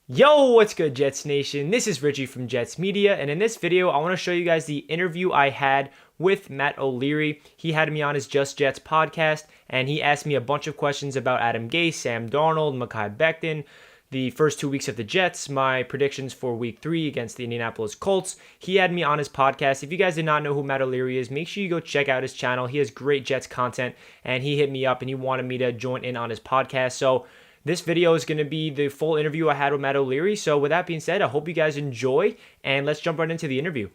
Yo, what's good, Jets Nation? This is Richie from Jets Media, and in this video, I want to show you guys the interview I had with Matt O'Leary. He had me on his Just Jets podcast, and he asked me a bunch of questions about Adam Gase, Sam Darnold, Mekhi Becton, the first 2 weeks of the Jets, my predictions for week 3 against the Indianapolis Colts. He had me on his podcast. If you guys did not know who Matt O'Leary is, make sure you go check out his channel. He has great Jets content, and he hit me up and he wanted me to join in on his podcast. So, this video is going to be the full interview I had with Matt O'Leary. So with that being said, I hope you guys enjoy, and let's jump right into the interview.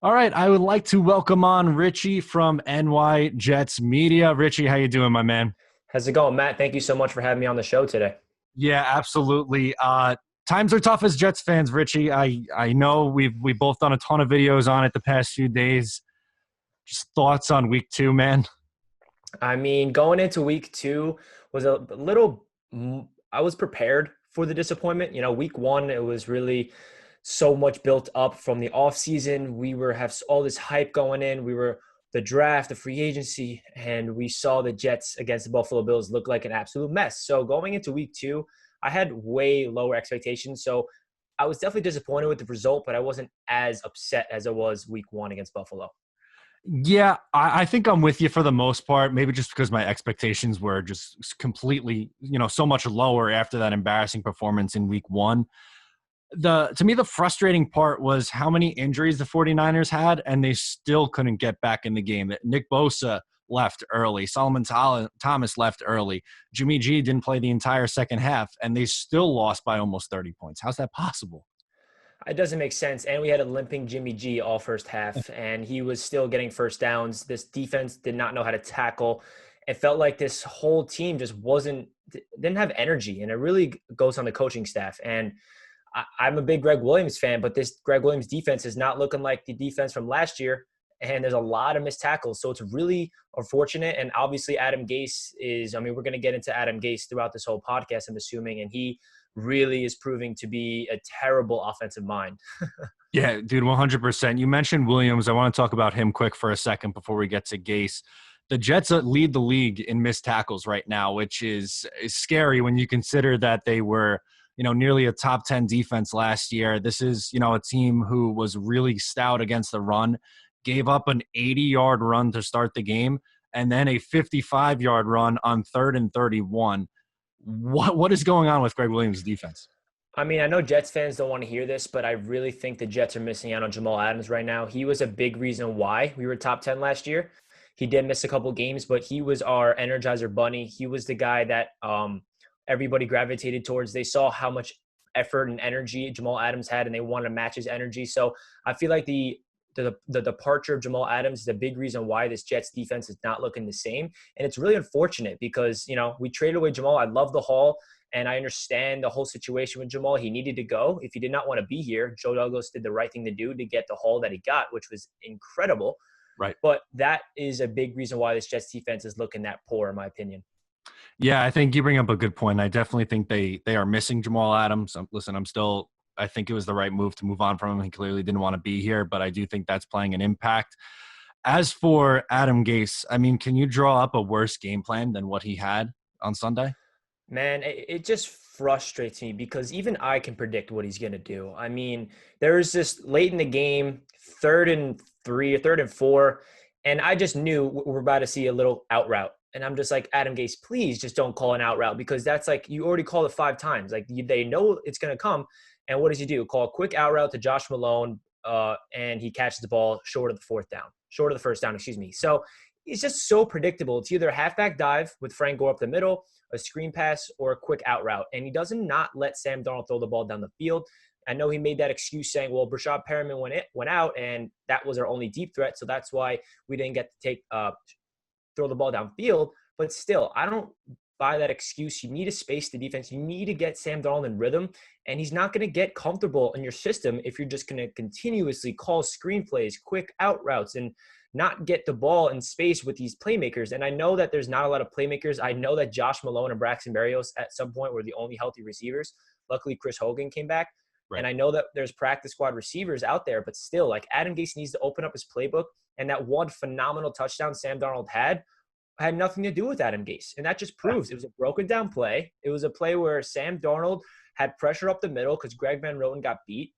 All right, I would like to welcome on Richie from NY Jets Media. Richie, how you doing, my man? How's it going, Matt? Thank you so much for having me on the show today. Yeah, absolutely. Times are tough as Jets fans, Richie. I know we've both done a ton of videos on it the past few days. Just thoughts on week 2, man. I mean, going into week 2 was a little I was prepared for the disappointment. Week 1, it was really so much built up from the offseason. We have all this hype going in. We were the draft, the free agency, and we saw the Jets against the Buffalo Bills look like an absolute mess. So going into week 2, I had way lower expectations. So I was definitely disappointed with the result, but I wasn't as upset as I was week 1 against Buffalo. Yeah, I think I'm with you for the most part, maybe just because my expectations were just completely, so much lower after that embarrassing performance in week 1. To me, the frustrating part was how many injuries the 49ers had, and they still couldn't get back in the game. Nick Bosa left early. Solomon Thomas left early. Jimmy G didn't play the entire second half, and they still lost by almost 30 points. How's that possible? It doesn't make sense. And we had a limping Jimmy G all first half, and he was still getting first downs. This defense did not know how to tackle. It felt like this whole team just didn't have energy, and it really goes on the coaching staff. And I'm a big Greg Williams fan, but this Greg Williams defense is not looking like the defense from last year, and there's a lot of missed tackles. So it's really unfortunate. And obviously Adam Gase we're going to get into Adam Gase throughout this whole podcast, I'm assuming, and he really is proving to be a terrible offensive mind. Yeah, dude, 100%. You mentioned Williams. I want to talk about him quick for a second before we get to Gase. The Jets lead the league in missed tackles right now, which is scary when you consider that they were, nearly a top 10 defense last year. This is, a team who was really stout against the run, gave up an 80-yard run to start the game, and then a 55-yard run on 3rd and 31. What is going on with Greg Williams' defense? I mean, I know Jets fans don't want to hear this, but I really think the Jets are missing out on Jamal Adams right now. He was a big reason why we were top 10 last year. He did miss a couple games, but he was our Energizer Bunny. He was the guy that everybody gravitated towards. They saw how much effort and energy Jamal Adams had, and they wanted to match his energy. So I feel like the departure of Jamal Adams is a big reason why this Jets defense is not looking the same. And it's really unfortunate because, we traded away Jamal. I love the haul, and I understand the whole situation with Jamal. He needed to go. If he did not want to be here, Joe Douglas did the right thing to do to get the haul that he got, which was incredible. Right. But that is a big reason why this Jets defense is looking that poor, in my opinion. Yeah, I think you bring up a good point. I definitely think they are missing Jamal Adams. Listen, I think it was the right move to move on from him. He clearly didn't want to be here, but I do think that's playing an impact. As for Adam Gase, I mean, can you draw up a worse game plan than what he had on Sunday? Man, it just frustrates me because even I can predict what he's going to do. I mean, there's this late in the game, 3rd and 3 or 3rd and 4, and I just knew we're about to see a little out route. And I'm just like, Adam Gase, please just don't call an out route, because that's like, you already called it 5 times. Like, they know it's going to come. And what does he do? Call a quick out route to Josh Malone, and he catches the ball short of the first down, excuse me. So it's just so predictable. It's either a halfback dive with Frank Gore up the middle, a screen pass, or a quick out route. And he doesn't not let Sam Darnold throw the ball down the field. I know he made that excuse saying, well, Brashad Perriman went out, and that was our only deep threat, so that's why we didn't get to throw the ball downfield. But still, I don't buy that excuse. You need to space the defense. You need to get Sam Darnold in rhythm, and he's not going to get comfortable in your system if you're just going to continuously call screen plays, quick out routes, and not get the ball in space with these playmakers. And I know that there's not a lot of playmakers. I know that Josh Malone and Braxton Berrios at some point were the only healthy receivers. Luckily, Chris Hogan came back. Right. And I know that there's practice squad receivers out there, but still, like, Adam Gase needs to open up his playbook. And that one phenomenal touchdown Sam Darnold had nothing to do with Adam Gase. And that just proves it was a broken down play. It was a play where Sam Darnold had pressure up the middle because Greg Van Roten got beat.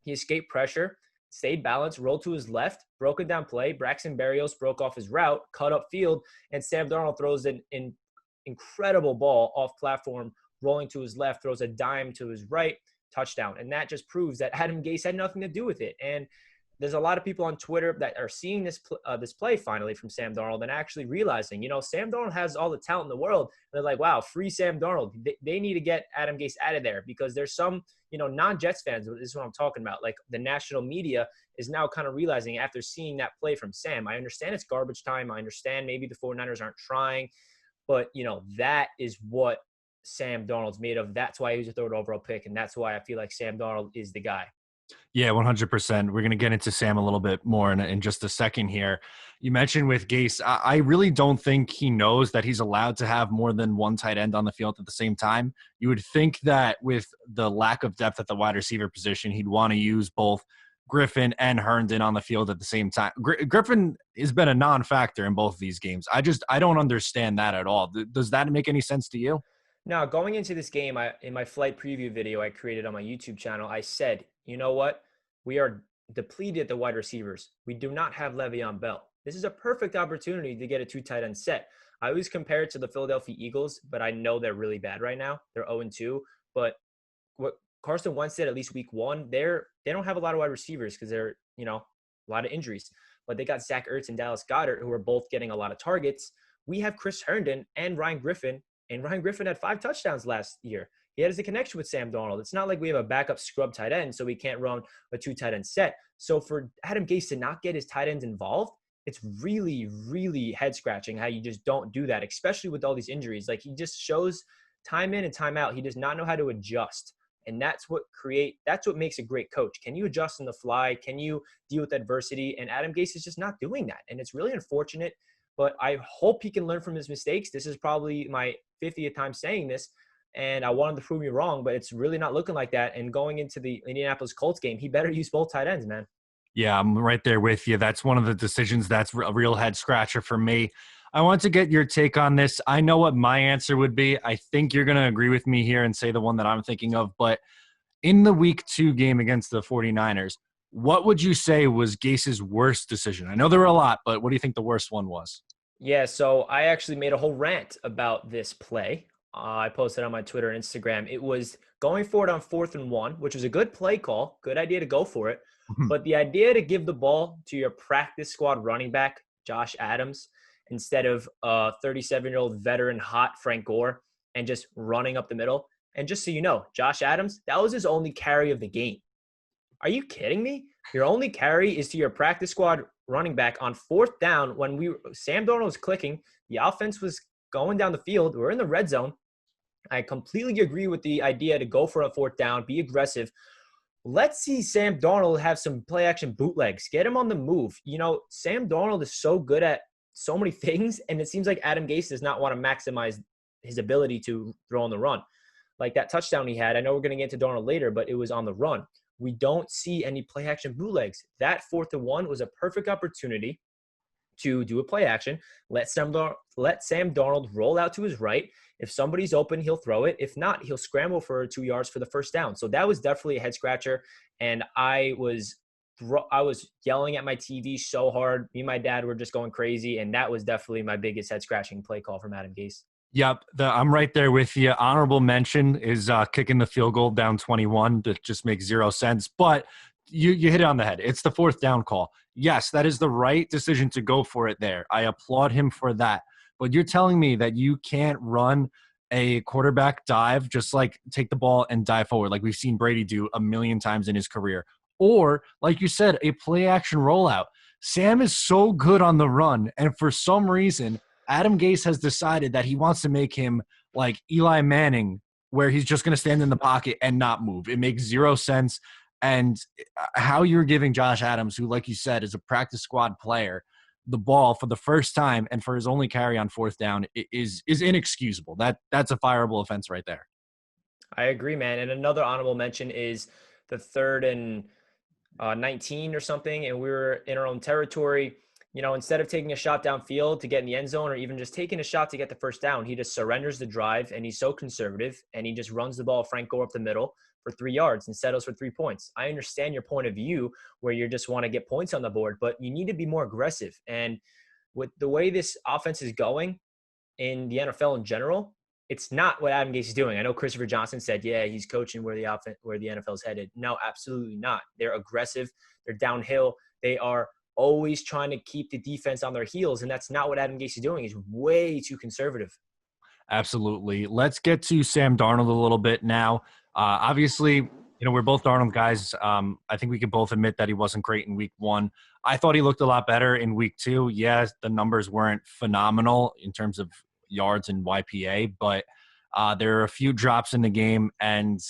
He escaped pressure, stayed balanced, rolled to his left, broken down play. Braxton Berrios broke off his route, cut up field, and Sam Darnold throws an incredible ball off platform, rolling to his left, throws a dime to his right, touchdown. And that just proves that Adam Gase had nothing to do with it. And there's a lot of people on Twitter that are seeing this play finally from Sam Darnold and actually realizing, Sam Darnold has all the talent in the world. They're like, wow, free Sam Darnold. They need to get Adam Gase out of there because there's some, non-Jets fans, this is what I'm talking about. Like the national media is now kind of realizing after seeing that play from Sam, I understand it's garbage time. I understand maybe the 49ers aren't trying, but, that is what Sam Darnold's made of. That's why he was a third overall pick, and that's why I feel like Sam Darnold is the guy. Yeah, 100%. We're going to get into Sam a little bit more in just a second here. You mentioned with Gase, I really don't think he knows that he's allowed to have more than one tight end on the field at the same time. You would think that with the lack of depth at the wide receiver position, he'd want to use both Griffin and Herndon on the field at the same time. Griffin has been a non-factor in both of these games. I don't understand that at all. Does that make any sense to you? Now, going into this game, in my flight preview video I created on my YouTube channel, I said, you know what? We are depleted at the wide receivers. We do not have Le'Veon Bell. This is a perfect opportunity to get a two tight end set. I always compare it to the Philadelphia Eagles, but I know they're really bad right now. They're 0-2. But what Carson Wentz did at least week one, they don't have a lot of wide receivers because they're, a lot of injuries. But they got Zach Ertz and Dallas Goedert, who are both getting a lot of targets. We have Chris Herndon and Ryan Griffin. And Ryan Griffin had 5 touchdowns last year. He has a connection with Sam Darnold. It's not like we have a backup scrub tight end, so we can't run a 2 tight end set. So for Adam Gase to not get his tight ends involved, it's really, really head scratching how you just don't do that, especially with all these injuries. Like he just shows time in and time out, he does not know how to adjust. And that's what makes a great coach. Can you adjust on the fly? Can you deal with adversity? And Adam Gase is just not doing that. And it's really unfortunate, but I hope he can learn from his mistakes. This is probably my 50th time saying this, and I wanted to prove me wrong, but it's really not looking like that. And going into the Indianapolis Colts game, he better use both tight ends, man. Yeah, I'm right there with you. That's one of the decisions that's a real head scratcher for me. I want to get your take on this. I know what my answer would be. I think you're going to agree with me here and say the one that I'm thinking of. But in the week 2 game against the 49ers, what would you say was Gase's worst decision? I know there were a lot, but what do you think the worst one was? Yeah, so I actually made a whole rant about this play. I posted on my Twitter and Instagram. It was going for it on 4th and 1, which was a good play call. Good idea to go for it. But the idea to give the ball to your practice squad running back, Josh Adams, instead of a 37-year-old veteran hot Frank Gore and just running up the middle. And just so you know, Josh Adams, that was his only carry of the game. Are you kidding me? Your only carry is to your practice squad running back on 4th down when Sam Darnold was clicking. The offense was going down the field. We're in the red zone. I completely agree with the idea to go for a 4th down, be aggressive. Let's see Sam Darnold have some play action bootlegs. Get him on the move. Sam Darnold is so good at so many things, and it seems like Adam Gase does not want to maximize his ability to throw on the run. Like that touchdown he had, I know we're going to get into Darnold later, but it was on the run. We don't see any play action bootlegs. That 4th and 1 was a perfect opportunity to do a play action. Let Sam Darnold roll out to his right. If somebody's open, he'll throw it. If not, he'll scramble for 2 yards for the 1st down. So that was definitely a head scratcher. And I was yelling at my TV so hard. Me and my dad were just going crazy. And that was definitely my biggest head scratching play call from Adam Gase. Yep, I'm right there with you. Honorable mention is kicking the field goal down 21. That just makes 0 sense. But you hit it on the head. It's the 4th down call. Yes, that is the right decision to go for it there. I applaud him for that. But you're telling me that you can't run a quarterback dive, just like take the ball and dive forward like we've seen Brady do a million times in his career. Or, like you said, a play action rollout. Sam is so good on the run, and for some reason, Adam Gase has decided that he wants to make him like Eli Manning, where he's just going to stand in the pocket and not move. It makes 0 sense. And how you're giving Josh Adams, who, like you said, is a practice squad player, the ball for the first time and for his only carry on 4th down is inexcusable. That's a fireable offense right there. I agree, man. And another honorable mention is the 3rd and 19 or something, and we were in our own territory. instead of taking a shot downfield to get in the end zone or even just taking a shot to get the first down, he just surrenders the drive and he's so conservative and he just runs the ball Frank Gore up the middle for 3 yards and settles for 3 points. I understand your point of view where you just want to get points on the board, but you need to be more aggressive. And with the way this offense is going in the NFL in general, it's not what Adam Gase is doing. I know Christopher Johnson said, yeah, he's coaching where the NFL is headed. No, absolutely not. They're aggressive. They're downhill. They are always trying to keep the defense on their heels, and that's not what Adam Gase is doing. He's way too conservative. Absolutely. Let's get to Sam Darnold a little bit now. Obviously, we're both Darnold guys. I think we can both admit that he wasn't great in week 1. I thought he looked a lot better in week 2. Yes, the numbers weren't phenomenal in terms of yards and YPA, but there are a few drops in the game. And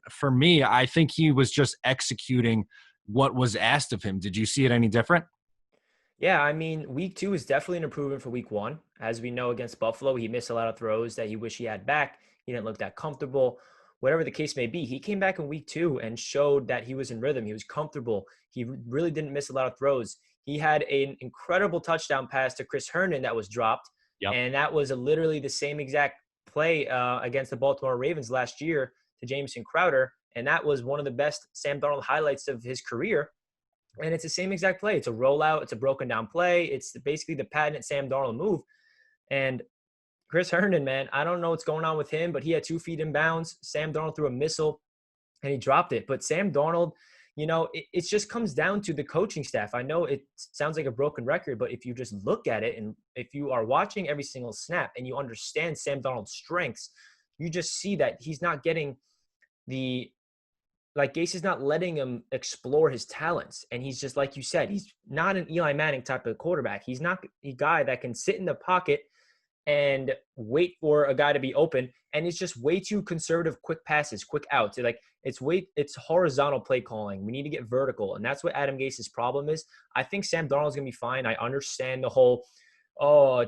for me, I think he was just executing what was asked of him. Did you see it any different? Yeah, I mean, week 2 is definitely an improvement for week 1. As we know against Buffalo, he missed a lot of throws that he wished he had back. He didn't look that comfortable. Whatever the case may be, he came back in week 2 and showed that he was in rhythm. He was comfortable. He really didn't miss a lot of throws. He had an incredible touchdown pass to Chris Herndon that was dropped. Yep. And that was literally the same exact play against the Baltimore Ravens last year to Jamison Crowder. And that was one of the best Sam Darnold highlights of his career. And it's the same exact play. It's a rollout. It's a broken down play. It's basically the patented Sam Darnold move. And Chris Herndon, man, I don't know what's going on with him, but he had 2 feet in bounds. Sam Darnold threw a missile and he dropped it. But Sam Darnold, it just comes down to the coaching staff. I know it sounds like a broken record, but if you just look at it and if you are watching every single snap and you understand Sam Darnold's strengths, you just see that he's not getting Gase is not letting him explore his talents. And he's just, like you said, he's not an Eli Manning type of quarterback. He's not a guy that can sit in the pocket and wait for a guy to be open. And it's just way too conservative, quick passes, quick outs. It's horizontal play calling. We need to get vertical. And that's what Adam Gase's problem is. I think Sam Darnold's going to be fine. I understand the whole,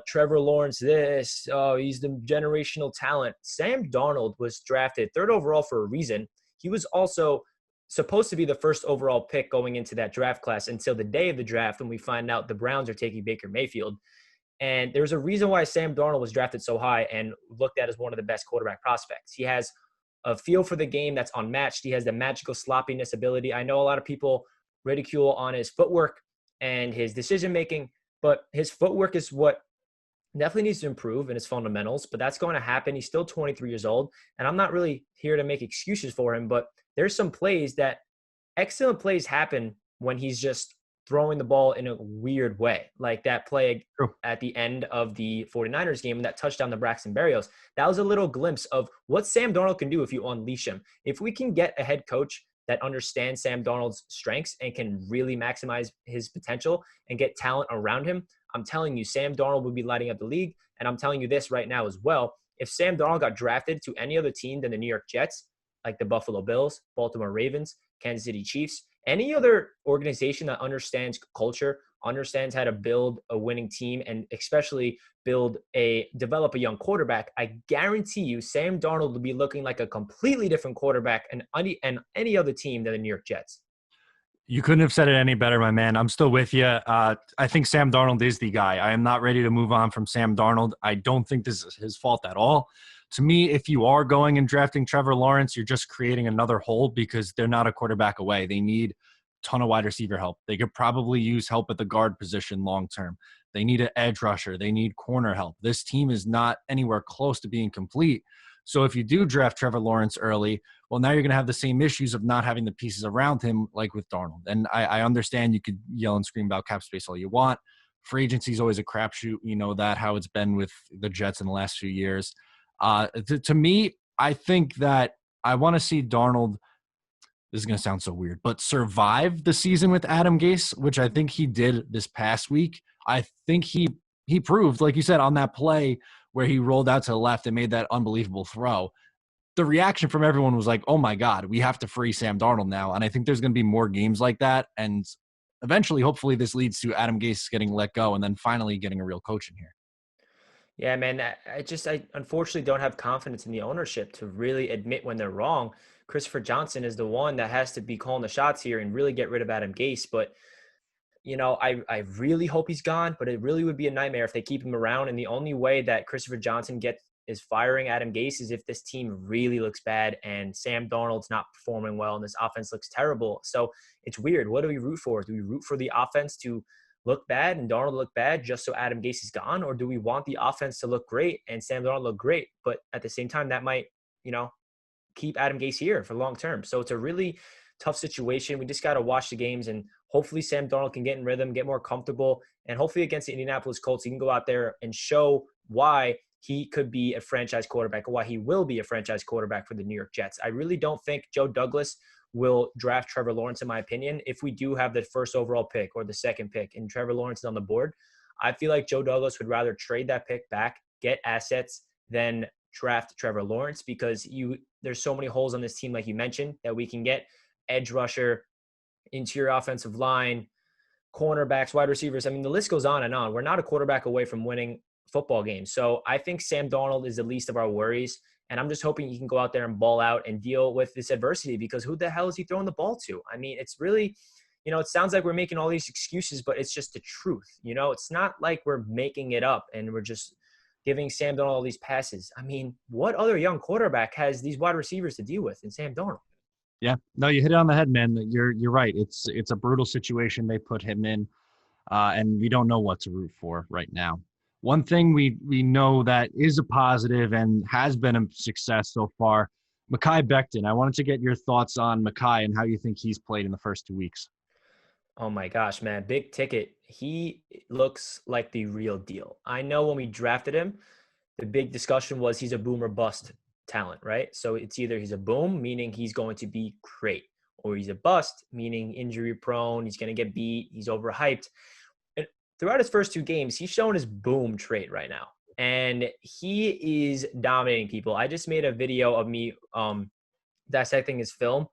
Trevor Lawrence this, he's the generational talent. Sam Darnold was drafted 3rd overall for a reason. He was also supposed to be the 1st overall pick going into that draft class until the day of the draft when we find out the Browns are taking Baker Mayfield. And there's a reason why Sam Darnold was drafted so high and looked at as one of the best quarterback prospects. He has a feel for the game that's unmatched. He has the magical sloppiness ability. I know a lot of people ridicule on his footwork and his decision-making, but his footwork is what definitely needs to improve in his fundamentals, but that's going to happen. He's still 23 years old, and I'm not really here to make excuses for him, but there's some excellent plays happen when he's just throwing the ball in a weird way, like that play at the end of the 49ers game and that touchdown to Braxton Berrios. That was a little glimpse of what Sam Darnold can do if you unleash him. If we can get a head coach that understands Sam Darnold's strengths and can really maximize his potential and get talent around him, I'm telling you, Sam Darnold would be lighting up the league. And I'm telling you this right now as well. If Sam Darnold got drafted to any other team than the New York Jets, like the Buffalo Bills, Baltimore Ravens, Kansas City Chiefs, any other organization that understands culture, understands how to build a winning team, and especially develop a young quarterback, I guarantee you Sam Darnold will be looking like a completely different quarterback and any other team than the New York Jets. You couldn't have said it any better, my man. I'm still with you. I think Sam Darnold is the guy. I am not ready to move on from Sam Darnold. I don't think this is his fault at all. To me, if you are going and drafting Trevor Lawrence, you're just creating another hole because they're not a quarterback away. They need a ton of wide receiver help. They could probably use help at the guard position long term. They need an edge rusher. They need corner help. This team is not anywhere close to being complete. So if you do draft Trevor Lawrence early, well, now you're going to have the same issues of not having the pieces around him like with Darnold. And I understand you could yell and scream about cap space all you want. Free agency is always a crapshoot. You know that, how it's been with the Jets in the last few years. To me, I think that I want to see Darnold, this is going to sound so weird, but survive the season with Adam Gase, which I think he did this past week. I think he proved, like you said, on that play where he rolled out to the left and made that unbelievable throw. The reaction from everyone was like, oh my God, we have to free Sam Darnold now. And I think there's going to be more games like that. And eventually, hopefully this leads to Adam Gase getting let go and then finally getting a real coach in here. Yeah, man, I unfortunately don't have confidence in the ownership to really admit when they're wrong. Christopher Johnson is the one that has to be calling the shots here and really get rid of Adam Gase. But I really hope he's gone, but it really would be a nightmare if they keep him around. And the only way that Christopher Johnson is firing Adam Gase is if this team really looks bad and Sam Darnold's not performing well and this offense looks terrible. So it's weird. What do we root for? Do we root for the offense to look bad and Darnold look bad just so Adam Gase is gone? Or do we want the offense to look great and Sam Darnold look great? But at the same time, that might, keep Adam Gase here for long term. So it's a really tough situation. We just got to watch the games, and hopefully Sam Darnold can get in rhythm, get more comfortable, and hopefully against the Indianapolis Colts, he can go out there and show why he could be a franchise quarterback, or why he will be a franchise quarterback for the New York Jets. I really don't think Joe Douglas will draft Trevor Lawrence, in my opinion. If we do have the first overall pick or the second pick and Trevor Lawrence is on the board, I feel like Joe Douglas would rather trade that pick back, get assets, than draft Trevor Lawrence, because there's so many holes on this team, like you mentioned, that we can get edge rusher, interior offensive line, cornerbacks, wide receivers. I mean, the list goes on and on. We're not a quarterback away from winning football games. So I think Sam Darnold is the least of our worries. And I'm just hoping he can go out there and ball out and deal with this adversity, because who the hell is he throwing the ball to? I mean, it's really, it sounds like we're making all these excuses, but it's just the truth. It's not like we're making it up and we're just giving Sam Darnold all these passes. I mean, what other young quarterback has these wide receivers to deal with in Sam Darnold? Yeah, no, you hit it on the head, man. You're right. It's a brutal situation they put him in, and we don't know what to root for right now. One thing we know that is a positive and has been a success so far, Mekhi Becton. I wanted to get your thoughts on Mekhi and how you think he's played in the first 2 weeks. Oh my gosh, man. Big ticket. He looks like the real deal. I know when we drafted him, the big discussion was he's a boom or bust talent, right? So it's either he's a boom, meaning he's going to be great, or he's a bust, meaning injury prone, he's going to get beat, he's overhyped. And throughout his first 2 games, he's shown his boom trait right now. And he is dominating people. I just made a video of me dissecting his film.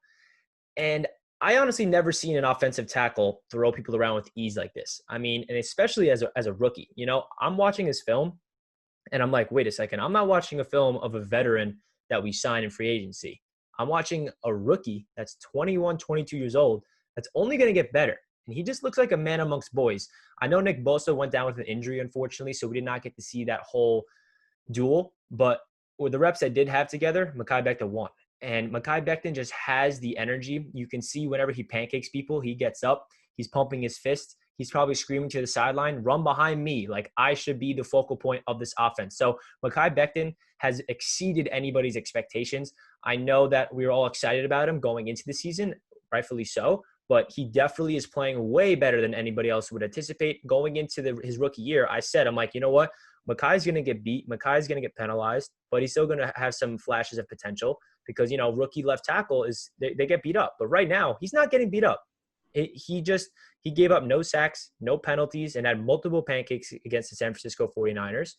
And I honestly never seen an offensive tackle throw people around with ease like this. I mean, and especially as a rookie, I'm watching his film and I'm like, wait a second, I'm not watching a film of a veteran that we signed in free agency. I'm watching a rookie that's 21, 22 years old that's only going to get better. And he just looks like a man amongst boys. I know Nick Bosa went down with an injury, unfortunately, so we did not get to see that whole duel. But with the reps I did have together, Mekhi Becton won. And Mekhi Becton just has the energy. You can see whenever he pancakes people, he gets up, he's pumping his fist. He's probably screaming to the sideline, run behind me. Like, I should be the focal point of this offense. So Mekhi Becton has exceeded anybody's expectations. I know that we were all excited about him going into the season, rightfully so, but he definitely is playing way better than anybody else would anticipate. Going into his rookie year, I'm like, you know what? Mekhi's going to get beat. Mekhi's going to get penalized, but he's still going to have some flashes of potential because, rookie left tackle they get beat up. But right now, he's not getting beat up. He gave up no sacks, no penalties, and had multiple pancakes against the San Francisco 49ers.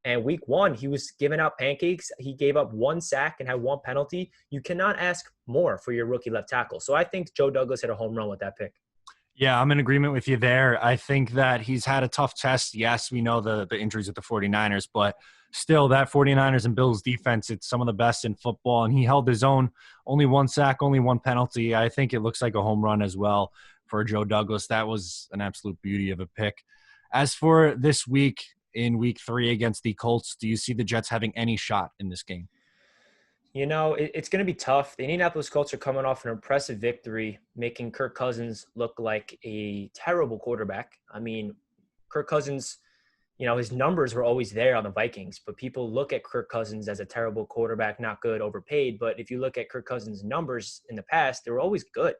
And week 1, he was giving out pancakes. He gave up 1 sack and had 1 penalty. You cannot ask more for your rookie left tackle. So I think Joe Douglas hit a home run with that pick. Yeah, I'm in agreement with you there. I think that he's had a tough test. Yes, we know the injuries with the 49ers, but still that 49ers and Bills defense, it's some of the best in football, and he held his own. Only 1 sack, only 1 penalty. I think it looks like a home run as well for Joe Douglas. That was an absolute beauty of a pick. As for this week, in week 3 against the Colts, do you see the Jets having any shot in this game? It's going to be tough. The Indianapolis Colts are coming off an impressive victory, making Kirk Cousins look like a terrible quarterback. I mean, Kirk Cousins, his numbers were always there on the Vikings, but people look at Kirk Cousins as a terrible quarterback, not good, overpaid. But if you look at Kirk Cousins' numbers in the past, they were always good.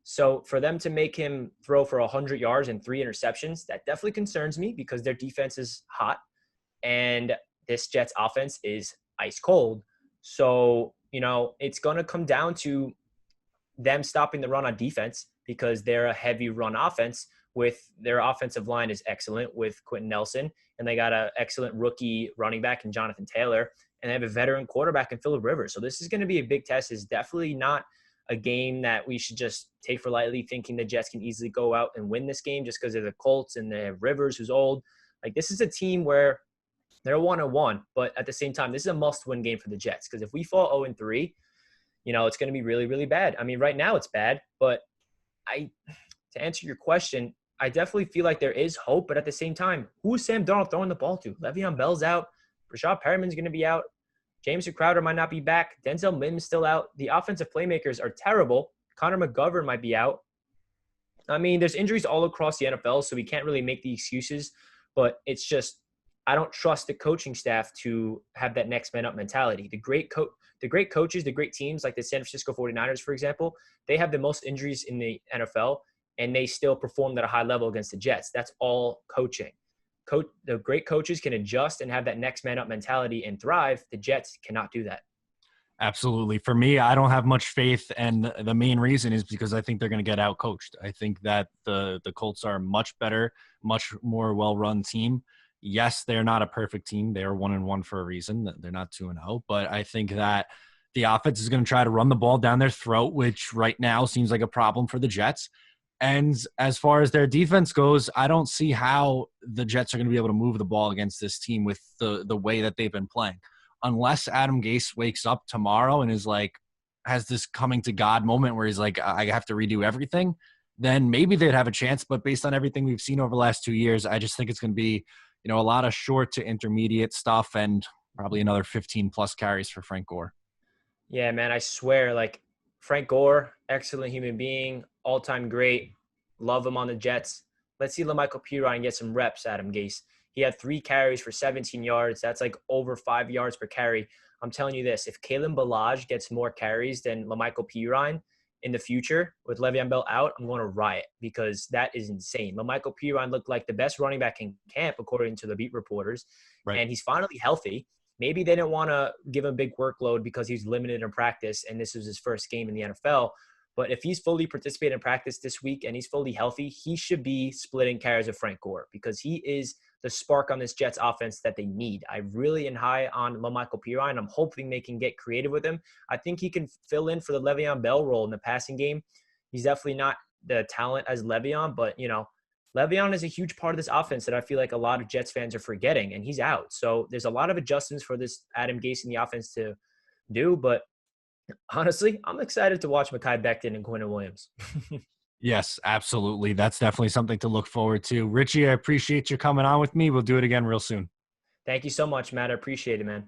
So for them to make him throw for 100 yards and 3 interceptions, that definitely concerns me because their defense is hot and this Jets offense is ice cold. So, it's going to come down to them stopping the run on defense because they're a heavy run offense. With their offensive line is excellent with Quentin Nelson, and they got an excellent rookie running back in Jonathan Taylor, and they have a veteran quarterback in Phillip Rivers. So this is going to be a big test. It's definitely not a game that we should just take for lightly, thinking the Jets can easily go out and win this game just because they're the Colts and they have Rivers, who's old. Like, this is a team where they're 1-1, but at the same time, this is a must-win game for the Jets because if we fall 0-3, it's going to be really, really bad. I mean, right now it's bad, but to answer your question, I definitely feel like there is hope, but at the same time, who is Sam Darnold throwing the ball to? Le'Veon Bell's out. Rashad Perriman's going to be out. James Crowder might not be back. Denzel Mims still out. The offensive playmakers are terrible. Connor McGovern might be out. I mean, there's injuries all across the NFL, so we can't really make the excuses. But it's just, I don't trust the coaching staff to have that next man up mentality. The great coaches, the great teams like the San Francisco 49ers, for example, they have the most injuries in the NFL, and they still performed at a high level against the Jets. That's all coaching. The great coaches can adjust and have that next man up mentality and thrive. The Jets cannot do that. Absolutely. For me, I don't have much faith, and the main reason is because I think they're going to get outcoached. I think that the Colts are much better, much more well-run team. Yes, they're not a perfect team. They are 1-1 for a reason. They're not 2-0. But I think that the offense is going to try to run the ball down their throat, which right now seems like a problem for the Jets. And as far as their defense goes, I don't see how the Jets are going to be able to move the ball against this team with the way that they've been playing. Unless Adam Gase wakes up tomorrow and is like, has this coming to God moment where he's like, I have to redo everything, then maybe they'd have a chance. But based on everything we've seen over the last 2 years, I just think it's going to be, a lot of short to intermediate stuff and probably another 15 plus carries for Frank Gore. Yeah, man, I swear, like Frank Gore, excellent human being, all-time great. Love him on the Jets. Let's see LaMichael Pirine get some reps, Adam Gase. He had 3 carries for 17 yards. That's like over 5 yards per carry. I'm telling you this, if Kalen Ballage gets more carries than LaMichael Pirine in the future with Le'Veon Bell out, I'm going to riot because that is insane. LaMichael Pirine looked like the best running back in camp, according to the beat reporters, Right. and he's finally healthy. Maybe they didn't want to give him a big workload because he's limited in practice and this was his first game in the NFL. But if he's fully participating in practice this week and he's fully healthy, he should be splitting carries with Frank Gore because he is the spark on this Jets offense that they need. I really am high on LaMichael Pirine. I'm hoping they can get creative with him. I think he can fill in for the Le'Veon Bell role in the passing game. He's definitely not the talent as Le'Veon, but, Le'Veon is a huge part of this offense that I feel like a lot of Jets fans are forgetting, and he's out. So there's a lot of adjustments for this Adam Gase in the offense to do, but honestly, I'm excited to watch Mekhi Becton and Quinn Williams. Yes, absolutely. That's definitely something to look forward to. Richie, I appreciate you coming on with me. We'll do it again real soon. Thank you so much, Matt. I appreciate it, man.